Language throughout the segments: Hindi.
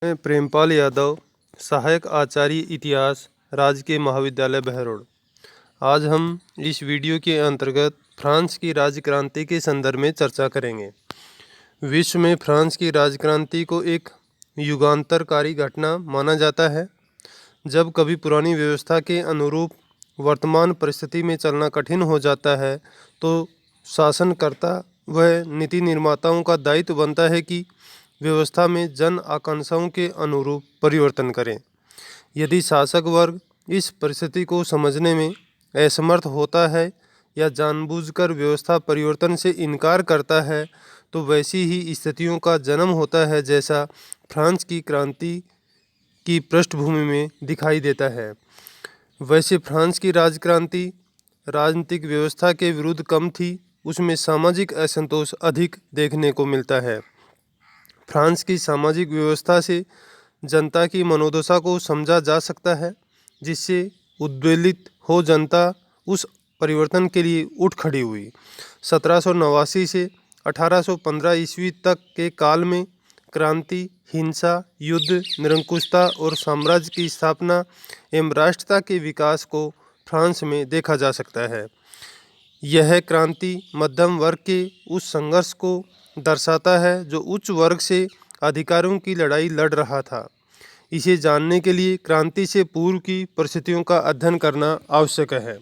मैं प्रेमपाल यादव, सहायक आचार्य इतिहास, राजकीय महाविद्यालय बहरोड। आज हम इस वीडियो के अंतर्गत फ्रांस की राजक्रांति के संदर्भ में चर्चा करेंगे। विश्व में फ्रांस की राजक्रांति को एक युगांतरकारी घटना माना जाता है। जब कभी पुरानी व्यवस्था के अनुरूप वर्तमान परिस्थिति में चलना कठिन हो जाता है तो शासनकर्ता व नीति निर्माताओं का दायित्व बनता है कि व्यवस्था में जन आकांक्षाओं के अनुरूप परिवर्तन करें। यदि शासक वर्ग इस परिस्थिति को समझने में असमर्थ होता है या जानबूझकर व्यवस्था परिवर्तन से इनकार करता है तो वैसी ही स्थितियों का जन्म होता है जैसा फ्रांस की क्रांति की पृष्ठभूमि में दिखाई देता है। वैसे फ्रांस की राजक्रांति राजनीतिक व्यवस्था के विरुद्ध कम थी, उसमें सामाजिक असंतोष अधिक देखने को मिलता है। फ्रांस की सामाजिक व्यवस्था से जनता की मनोदशा को समझा जा सकता है, जिससे उद्वेलित हो जनता उस परिवर्तन के लिए उठ खड़ी हुई। 1789 से 1815 ईस्वी तक के काल में क्रांति, हिंसा, युद्ध, निरंकुशता और साम्राज्य की स्थापना एवं राष्ट्रता के विकास को फ्रांस में देखा जा सकता है। यह क्रांति मध्यम वर्ग के उस संघर्ष को दर्शाता है जो उच्च वर्ग से अधिकारों की लड़ाई लड़ रहा था। इसे जानने के लिए क्रांति से पूर्व की परिस्थितियों का अध्ययन करना आवश्यक है।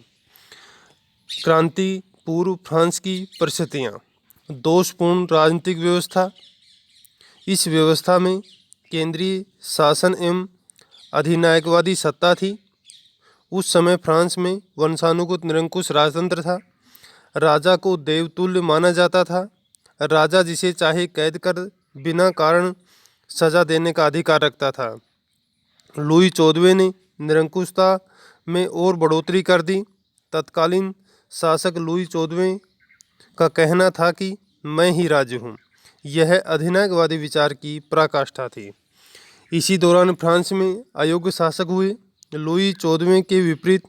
क्रांति पूर्व फ्रांस की परिस्थितियाँ। दोषपूर्ण राजनीतिक व्यवस्था। इस व्यवस्था में केंद्रीय शासन एवं अधिनायकवादी सत्ता थी। उस समय फ्रांस में वंशानुगत निरंकुश राजतंत्र था। राजा को देवतुल्य माना जाता था। राजा जिसे चाहे कैद कर बिना कारण सजा देने का अधिकार रखता था। लुई 14वें ने निरंकुशता में और बढ़ोतरी कर दी। तत्कालीन शासक लुई 14वें का कहना था कि मैं ही राज्य हूँ। यह अधिनायकवादी विचार की पराकाष्ठा थी। इसी दौरान फ्रांस में अयोग्य शासक हुए। लुई 14वें के विपरीत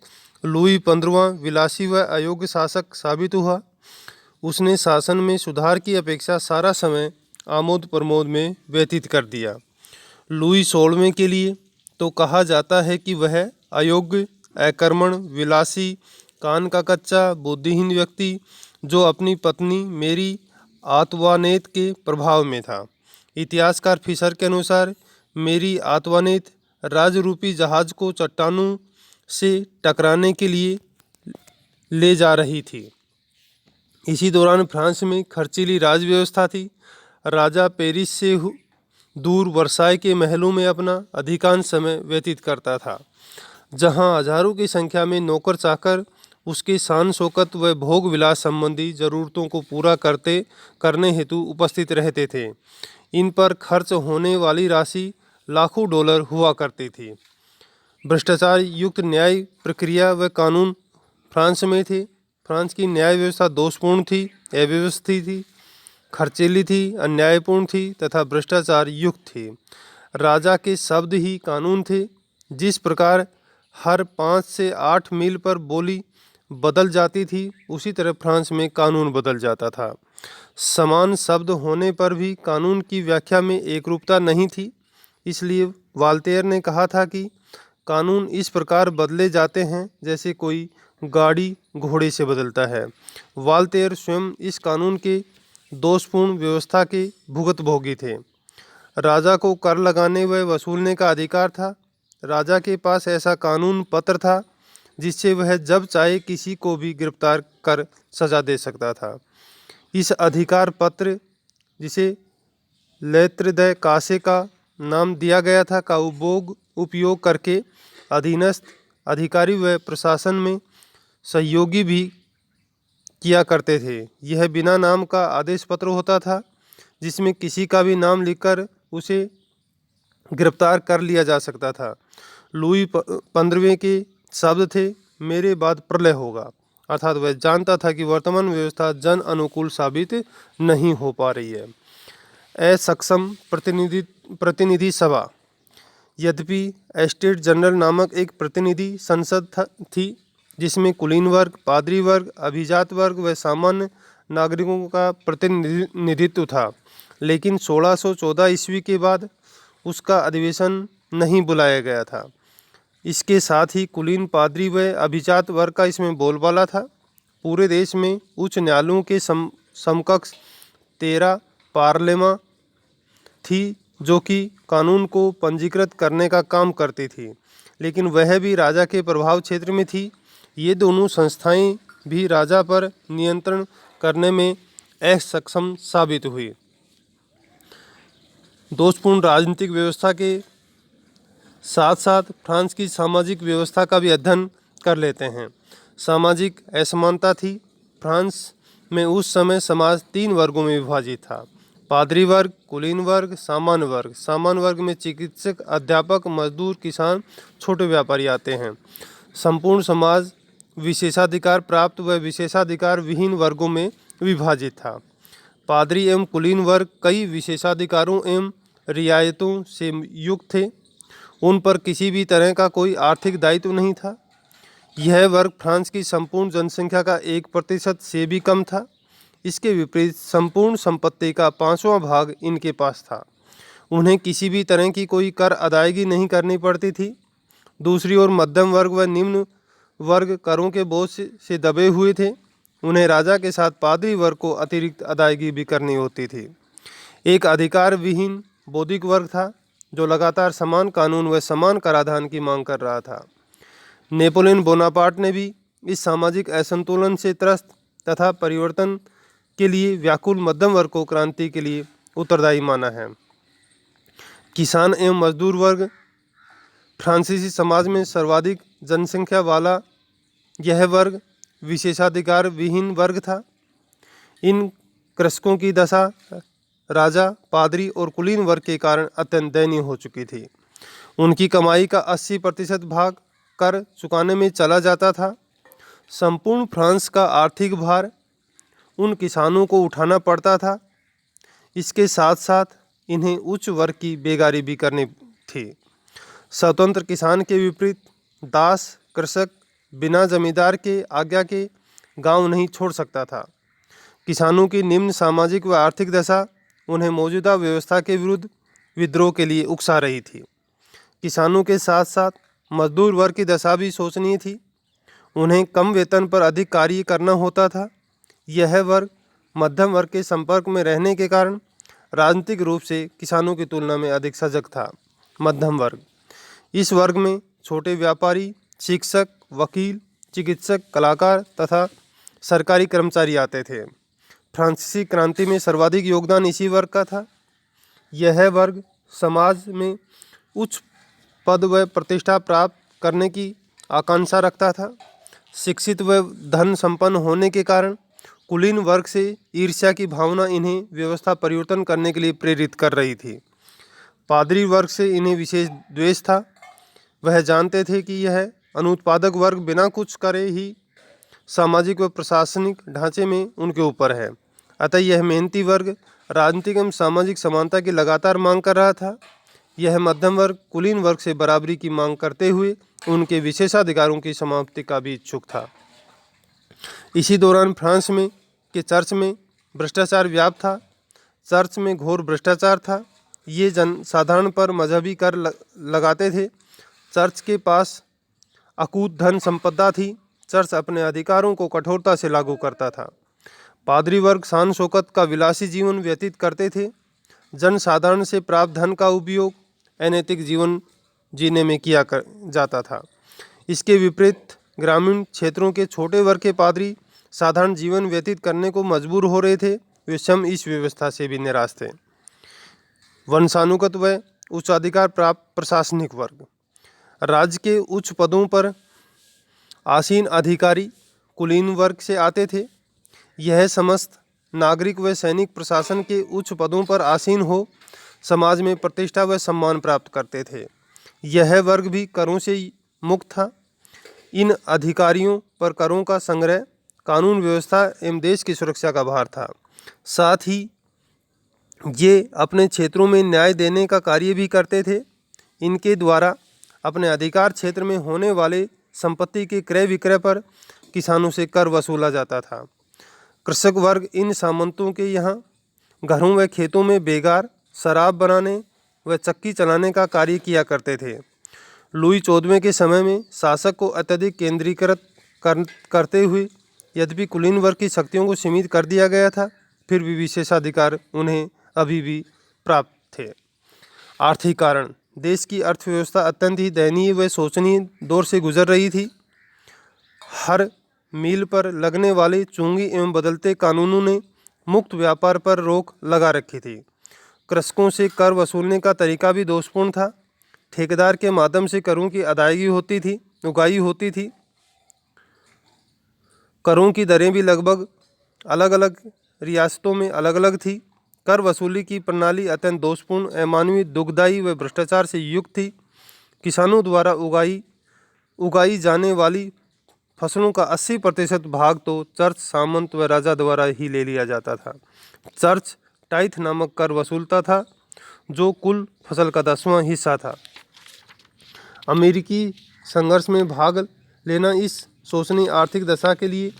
लुई 15वां विलासी व अयोग्य शासक साबित हुआ। उसने शासन में सुधार की अपेक्षा सारा समय आमोद प्रमोद में व्यतीत कर दिया। लुई 16वें के लिए तो कहा जाता है कि वह अयोग्य, अकर्मण, विलासी, कान का कच्चा, बुद्धिहीन व्यक्ति जो अपनी पत्नी मेरी आंतवानेत के प्रभाव में था। इतिहासकार फिशर के अनुसार मेरी आंतवानेत राजरूपी जहाज को चट्टानों से टकराने के लिए ले जा रही थी। इसी दौरान फ्रांस में खर्चीली राज व्यवस्था थी। राजा पेरिस से दूर वर्साय के महलों में अपना अधिकांश समय व्यतीत करता था, जहां हजारों की संख्या में नौकर चाकर उसके शान शौकत व भोग विलास संबंधी जरूरतों को पूरा करने हेतु उपस्थित रहते थे। इन पर खर्च होने वाली राशि लाखों डॉलर हुआ करती थी। भ्रष्टाचार युक्त न्याय प्रक्रिया व कानून फ्रांस में थे। फ्रांस की न्याय व्यवस्था दोषपूर्ण थी, अव्यवस्थित थी, खर्चीली थी, अन्यायपूर्ण थी तथा भ्रष्टाचार युक्त थी। राजा के शब्द ही कानून थे। जिस प्रकार हर 5 से 8 मील पर बोली बदल जाती थी, उसी तरह फ्रांस में कानून बदल जाता था। समान शब्द होने पर भी कानून की व्याख्या में एकरूपता नहीं थी। इसलिए वाल्तेयर ने कहा था कि कानून इस प्रकार बदले जाते हैं जैसे कोई गाड़ी घोड़े से बदलता है। वाल्तेयर स्वयं इस कानून के दोषपूर्ण व्यवस्था के भुगतभोगी थे। राजा को कर लगाने व वसूलने का अधिकार था। राजा के पास ऐसा कानून पत्र था जिससे वह जब चाहे किसी को भी गिरफ्तार कर सजा दे सकता था। इस अधिकार पत्र, जिसे लेत्र द कासे का नाम दिया गया था, का उपयोग करके अधीनस्थ अधिकारी व प्रशासन में सहयोगी भी किया करते थे। यह बिना नाम का आदेश पत्र होता था, जिसमें किसी का भी नाम लिखकर उसे गिरफ्तार कर लिया जा सकता था। लुई 15वें के शब्द थे, मेरे बाद प्रलय होगा, अर्थात वह जानता था कि वर्तमान व्यवस्था जन अनुकूल साबित नहीं हो पा रही है। असक्षम प्रतिनिधि सभा। यद्यपि एस्टेट जनरल नामक एक प्रतिनिधि संसद थी, जिसमें कुलीन वर्ग, पादरी वर्ग, अभिजात वर्ग व सामान्य नागरिकों का प्रतिनिधित्व था, लेकिन 1614 ईस्वी के बाद उसका अधिवेशन नहीं बुलाया गया था। इसके साथ ही कुलीन, पादरी व अभिजात वर्ग का इसमें बोलबाला था। पूरे देश में उच्च न्यायालयों के समकक्ष 13 पार्लियामें थी जो कि कानून को पंजीकृत करने का काम करती थी, लेकिन वह भी राजा के प्रभाव क्षेत्र में थी। ये दोनों संस्थाएं भी राजा पर नियंत्रण करने में असक्षम साबित हुई। दोषपूर्ण राजनीतिक व्यवस्था के साथ साथ फ्रांस की सामाजिक व्यवस्था का भी अध्ययन कर लेते हैं। सामाजिक असमानता थी। फ्रांस में उस समय समाज 3 वर्गों में विभाजित था: पादरी वर्ग, कुलीन वर्ग, सामान्य वर्ग। सामान्य वर्ग में चिकित्सक, अध्यापक, मजदूर, किसान, छोटे व्यापारी आते हैं। संपूर्ण समाज विशेषाधिकार प्राप्त व विशेषाधिकार विहीन वर्गों में विभाजित था। पादरी एवं कुलीन वर्ग कई विशेषाधिकारों एवं रियायतों से युक्त थे। उन पर किसी भी तरह का कोई आर्थिक दायित्व नहीं था। यह वर्ग फ्रांस की संपूर्ण जनसंख्या का 1% से भी कम था। इसके विपरीत संपूर्ण संपत्ति का 5वां भाग इनके पास था। उन्हें किसी भी तरह की कोई कर अदायगी नहीं करनी पड़ती थी। दूसरी ओर मध्यम वर्ग व निम्न वर्ग करों के बोझ से दबे हुए थे। उन्हें राजा के साथ पादरी वर्ग को अतिरिक्त अदायगी भी करनी होती थी। एक अधिकार विहीन बौद्धिक वर्ग था जो लगातार समान कानून व समान कराधान की मांग कर रहा था। नेपोलियन बोनापार्ट ने भी इस सामाजिक असंतुलन से त्रस्त तथा परिवर्तन के लिए व्याकुल मध्यम वर्ग को क्रांति के लिए उत्तरदायी माना है। किसान एवं मजदूर वर्ग फ्रांसीसी समाज में सर्वाधिक जनसंख्या वाला यह वर्ग विशेषाधिकार विहीन वर्ग था। इन कृषकों की दशा राजा, पादरी और कुलीन वर्ग के कारण अत्यंत दयनीय हो चुकी थी। उनकी कमाई का 80% भाग कर चुकाने में चला जाता था। संपूर्ण फ्रांस का आर्थिक भार उन किसानों को उठाना पड़ता था। इसके साथ साथ इन्हें उच्च वर्ग की बेगारी भी करनी थी। स्वतंत्र किसान के विपरीत दास कृषक बिना जमींदार के आज्ञा के गांव नहीं छोड़ सकता था। किसानों की निम्न सामाजिक व आर्थिक दशा उन्हें मौजूदा व्यवस्था के विरुद्ध विद्रोह के लिए उकसा रही थी। किसानों के साथ साथ मजदूर वर्ग की दशा भी शोचनीय थी। उन्हें कम वेतन पर अधिक कार्य करना होता था। यह वर्ग मध्यम वर्ग के संपर्क में रहने के कारण राजनीतिक रूप से किसानों की तुलना में अधिक सजग था। मध्यम वर्ग, इस वर्ग में छोटे व्यापारी, शिक्षक, वकील, चिकित्सक, कलाकार तथा सरकारी कर्मचारी आते थे। फ्रांसीसी क्रांति में सर्वाधिक योगदान इसी वर्ग का था। यह वर्ग समाज में उच्च पद व प्रतिष्ठा प्राप्त करने की आकांक्षा रखता था। शिक्षित व धन संपन्न होने के कारण कुलीन वर्ग से ईर्ष्या की भावना इन्हें व्यवस्था परिवर्तन करने के लिए प्रेरित कर रही थी। पादरी वर्ग से इन्हें विशेष द्वेष था। वह जानते थे कि यह अनुत्पादक वर्ग बिना कुछ करे ही सामाजिक व प्रशासनिक ढांचे में उनके ऊपर है। अतः यह मेहनती वर्ग राजनीतिक एवं सामाजिक समानता की लगातार मांग कर रहा था। यह मध्यम वर्ग कुलीन वर्ग से बराबरी की मांग करते हुए उनके विशेषाधिकारों की समाप्ति का भी इच्छुक था। इसी दौरान फ्रांस में के चर्च में भ्रष्टाचार व्याप्त था। चर्च में घोर भ्रष्टाचार था। ये जन साधारण पर मजहबी कर लगाते थे। चर्च के पास अकूत धन संपदा थी। चर्च अपने अधिकारों को कठोरता से लागू करता था। पादरी वर्ग शान शौकत का विलासी जीवन व्यतीत करते थे। जनसाधारण से प्राप्त धन का उपयोग अनैतिक जीवन जीने में किया जाता था। इसके विपरीत ग्रामीण क्षेत्रों के छोटे वर्ग के पादरी साधारण जीवन व्यतीत करने को मजबूर हो रहे थे। वे स्वयं इस व्यवस्था से भी निराश थे। वंशानुगत व उच्चाधिकार प्राप्त प्रशासनिक वर्ग, राज्य के उच्च पदों पर आसीन अधिकारी कुलीन वर्ग से आते थे। यह समस्त नागरिक व सैनिक प्रशासन के उच्च पदों पर आसीन हो समाज में प्रतिष्ठा व सम्मान प्राप्त करते थे। यह वर्ग भी करों से मुक्त था। इन अधिकारियों पर करों का संग्रह कानून व्यवस्था एवं देश की सुरक्षा का भार था। साथ ही ये अपने क्षेत्रों में न्याय देने का कार्य भी करते थे। इनके द्वारा अपने अधिकार क्षेत्र में होने वाले संपत्ति के क्रय विक्रय पर किसानों से कर वसूला जाता था। कृषक वर्ग इन सामंतों के यहाँ घरों व खेतों में बेगार, शराब बनाने व चक्की चलाने का कार्य किया करते थे। लुई 14वें के समय में शासक को अत्यधिक केंद्रीकृत करते हुए यद्यपि कुलीन वर्ग की शक्तियों को सीमित कर दिया गया था, फिर भी विशेषाधिकार उन्हें अभी भी प्राप्त थे। आर्थिक कारण, देश की अर्थव्यवस्था अत्यंत ही दयनीय व शोचनीय दौर से गुजर रही थी। हर मील पर लगने वाले चुंगी एवं बदलते कानूनों ने मुक्त व्यापार पर रोक लगा रखी थी। कृषकों से कर वसूलने का तरीका भी दोषपूर्ण था। ठेकेदार के माध्यम से करों की अदायगी उगाही होती थी। करों की दरें भी लगभग अलग अलग रियासतों में अलग अलग थी। कर वसूली की प्रणाली अत्यंत दोषपूर्ण, अमानवीय, दुखदायी व भ्रष्टाचार से युक्त थी। किसानों द्वारा उगाई जाने वाली फसलों का 80% भाग तो चर्च, सामंत व राजा द्वारा ही ले लिया जाता था। चर्च टाइथ नामक कर वसूलता था, जो कुल फसल का 10वां हिस्सा था। अमेरिकी संघर्ष में भाग लेना इस शोचनीय आर्थिक दशा के लिए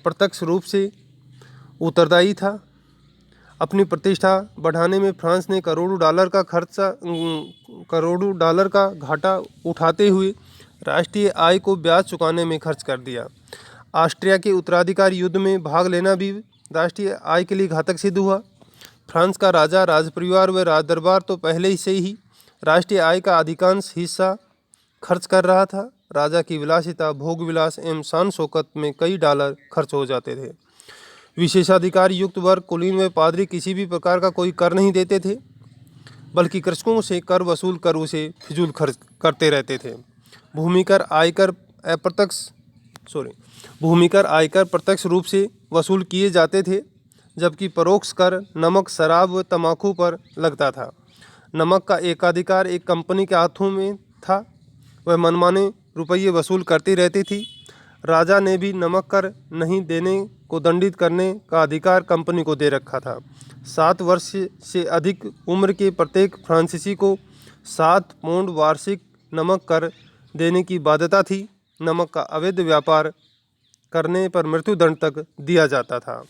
प्रत्यक्ष रूप से उत्तरदायी था। अपनी प्रतिष्ठा बढ़ाने में फ्रांस ने करोड़ों डॉलर का घाटा उठाते हुए राष्ट्रीय आय को ब्याज चुकाने में खर्च कर दिया। ऑस्ट्रिया के उत्तराधिकार युद्ध में भाग लेना भी राष्ट्रीय आय के लिए घातक सिद्ध हुआ। फ्रांस का राजा, राजपरिवार व राजदरबार तो पहले से ही राष्ट्रीय आय का अधिकांश हिस्सा खर्च कर रहा था। राजा की विलासिता, भोग विलास एवं शान शौकत में कई डॉलर खर्च हो जाते थे। विशेषाधिकार युक्त वर्ग, कुलीन व पादरी किसी भी प्रकार का कोई कर नहीं देते थे, बल्कि कृषकों से कर वसूल कर उसे फिजूल खर्च करते रहते थे। भूमिकर आयकर प्रत्यक्ष रूप से वसूल किए जाते थे, जबकि परोक्ष कर नमक, शराब व तंबाकू पर लगता था। नमक का एकाधिकार एक कंपनी के हाथों में था, वह मनमाने रुपये वसूल करती रहती थी। राजा ने भी नमक कर नहीं देने को दंडित करने का अधिकार कंपनी को दे रखा था। 7 वर्ष से अधिक उम्र के प्रत्येक फ्रांसीसी को 7 पौंड वार्षिक नमक कर देने की बाध्यता थी। नमक का अवैध व्यापार करने पर मृत्युदंड तक दिया जाता था।